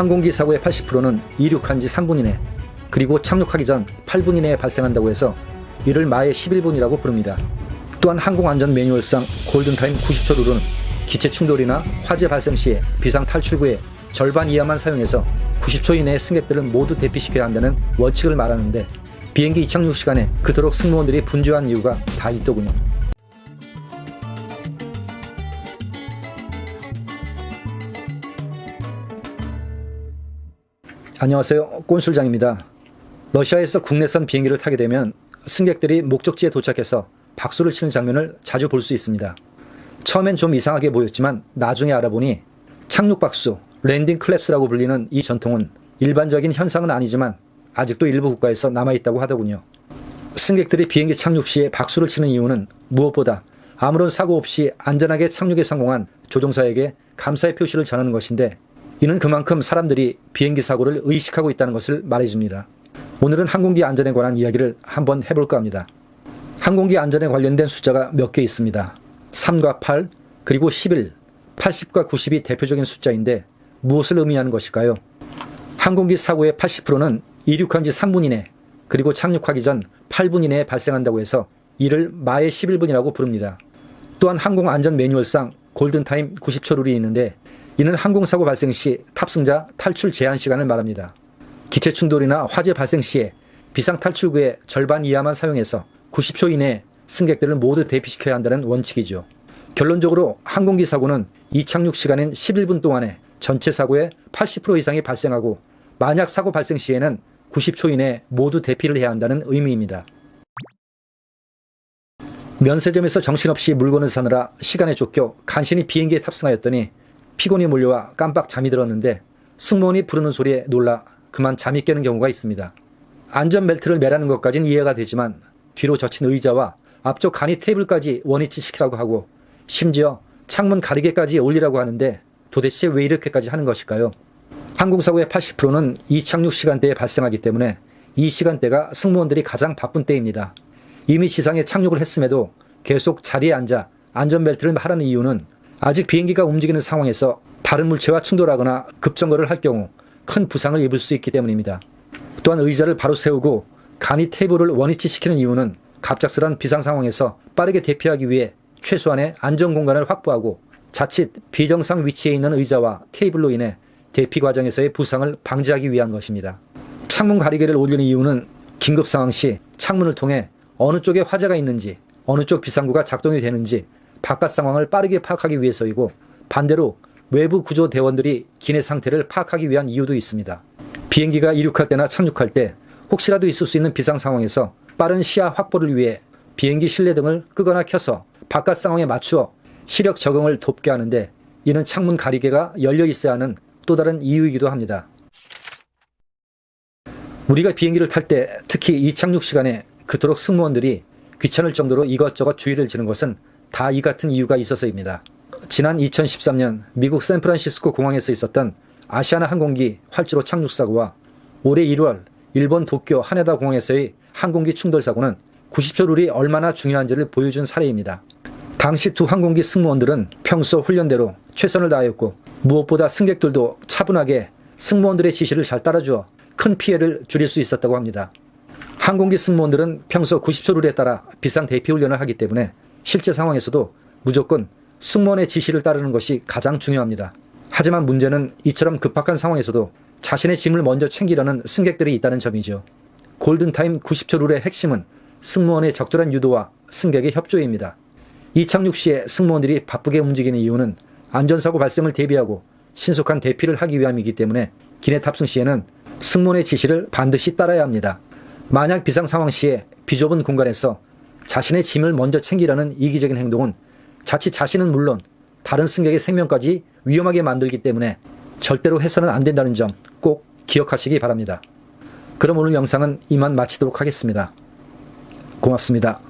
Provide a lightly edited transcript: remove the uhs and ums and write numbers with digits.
항공기 사고의 80%는 이륙한 지 3분 이내, 그리고 착륙하기 전 8분 이내에 발생한다고 해서 이를 마의 11분이라고 부릅니다. 또한 항공안전 매뉴얼상 골든타임 90초 룰은 기체 충돌이나 화재 발생 시에 비상 탈출구의 절반 이하만 사용해서 90초 이내에 승객들을 모두 대피시켜야 한다는 원칙을 말하는데, 비행기 이착륙 시간에 그토록 승무원들이 분주한 이유가 다 있더군요. 안녕하세요, 꼰술장입니다. 러시아에서 국내선 비행기를 타게 되면 승객들이 목적지에 도착해서 박수를 치는 장면을 자주 볼 수 있습니다. 처음엔 좀 이상하게 보였지만 나중에 알아보니 착륙 박수, 랜딩 클랩스라고 불리는 이 전통은 일반적인 현상은 아니지만 아직도 일부 국가에서 남아있다고 하더군요. 승객들이 비행기 착륙 시에 박수를 치는 이유는 무엇보다 아무런 사고 없이 안전하게 착륙에 성공한 조종사에게 감사의 표시를 전하는 것인데, 이는 그만큼 사람들이 비행기 사고를 의식하고 있다는 것을 말해줍니다. 오늘은 항공기 안전에 관한 이야기를 한번 해볼까 합니다. 항공기 안전에 관련된 숫자가 몇 개 있습니다. 3과 8, 그리고 11, 80과 90이 대표적인 숫자인데 무엇을 의미하는 것일까요? 항공기 사고의 80%는 이륙한 지 3분 이내, 그리고 착륙하기 전 8분 이내에 발생한다고 해서 이를 마의 11분이라고 부릅니다. 또한 항공안전 매뉴얼상 골든타임 90초 룰이 있는데, 이는 항공사고 발생 시 탑승자 탈출 제한 시간을 말합니다. 기체 충돌이나 화재 발생 시에 비상 탈출구의 절반 이하만 사용해서 90초 이내에 승객들을 모두 대피시켜야 한다는 원칙이죠. 결론적으로 항공기 사고는 이착륙 시간인 11분 동안에 전체 사고의 80% 이상이 발생하고, 만약 사고 발생 시에는 90초 이내에 모두 대피를 해야 한다는 의미입니다. 면세점에서 정신없이 물건을 사느라 시간에 쫓겨 간신히 비행기에 탑승하였더니 피곤이 몰려와 깜빡 잠이 들었는데, 승무원이 부르는 소리에 놀라 그만 잠이 깨는 경우가 있습니다. 안전벨트를 매라는 것까지는 이해가 되지만 뒤로 젖힌 의자와 앞쪽 간이 테이블까지 원위치 시키라고 하고, 심지어 창문 가리개까지 올리라고 하는데 도대체 왜 이렇게까지 하는 것일까요? 항공사고의 80%는 이착륙 시간대에 발생하기 때문에 이 시간대가 승무원들이 가장 바쁜 때입니다. 이미 지상에 착륙을 했음에도 계속 자리에 앉아 안전벨트를 하라는 이유는 아직 비행기가 움직이는 상황에서 다른 물체와 충돌하거나 급정거를 할 경우 큰 부상을 입을 수 있기 때문입니다. 또한 의자를 바로 세우고 간이 테이블을 원위치 시키는 이유는 갑작스런 비상 상황에서 빠르게 대피하기 위해 최소한의 안전 공간을 확보하고, 자칫 비정상 위치에 있는 의자와 테이블로 인해 대피 과정에서의 부상을 방지하기 위한 것입니다. 창문 가리개를 올리는 이유는 긴급 상황 시 창문을 통해 어느 쪽에 화재가 있는지, 어느 쪽 비상구가 작동이 되는지 바깥 상황을 빠르게 파악하기 위해서이고, 반대로 외부 구조 대원들이 기내 상태를 파악하기 위한 이유도 있습니다. 비행기가 이륙할 때나 착륙할 때 혹시라도 있을 수 있는 비상 상황에서 빠른 시야 확보를 위해 비행기 실내등을 끄거나 켜서 바깥 상황에 맞추어 시력 적응을 돕게 하는데, 이는 창문 가리개가 열려 있어야 하는 또 다른 이유이기도 합니다. 우리가 비행기를 탈 때 특히 이착륙 시간에 그토록 승무원들이 귀찮을 정도로 이것저것 주의를 지는 것은 다 이 같은 이유가 있어서입니다. 지난 2013년 미국 샌프란시스코 공항에서 있었던 아시아나 항공기 활주로 착륙 사고와 올해 1월 일본 도쿄 하네다 공항에서의 항공기 충돌 사고는 90초 룰이 얼마나 중요한지를 보여준 사례입니다. 당시 두 항공기 승무원들은 평소 훈련대로 최선을 다하였고, 무엇보다 승객들도 차분하게 승무원들의 지시를 잘 따라주어 큰 피해를 줄일 수 있었다고 합니다. 항공기 승무원들은 평소 90초 룰에 따라 비상 대피 훈련을 하기 때문에 실제 상황에서도 무조건 승무원의 지시를 따르는 것이 가장 중요합니다. 하지만 문제는 이처럼 급박한 상황에서도 자신의 짐을 먼저 챙기려는 승객들이 있다는 점이죠. 골든타임 90초 룰의 핵심은 승무원의 적절한 유도와 승객의 협조입니다. 이착륙 시에 승무원들이 바쁘게 움직이는 이유는 안전사고 발생을 대비하고 신속한 대피를 하기 위함이기 때문에 기내 탑승 시에는 승무원의 지시를 반드시 따라야 합니다. 만약 비상 상황 시에 비좁은 공간에서 자신의 짐을 먼저 챙기려는 이기적인 행동은 자칫 자신은 물론 다른 승객의 생명까지 위험하게 만들기 때문에 절대로 해서는 안 된다는 점 꼭 기억하시기 바랍니다. 그럼 오늘 영상은 이만 마치도록 하겠습니다. 고맙습니다.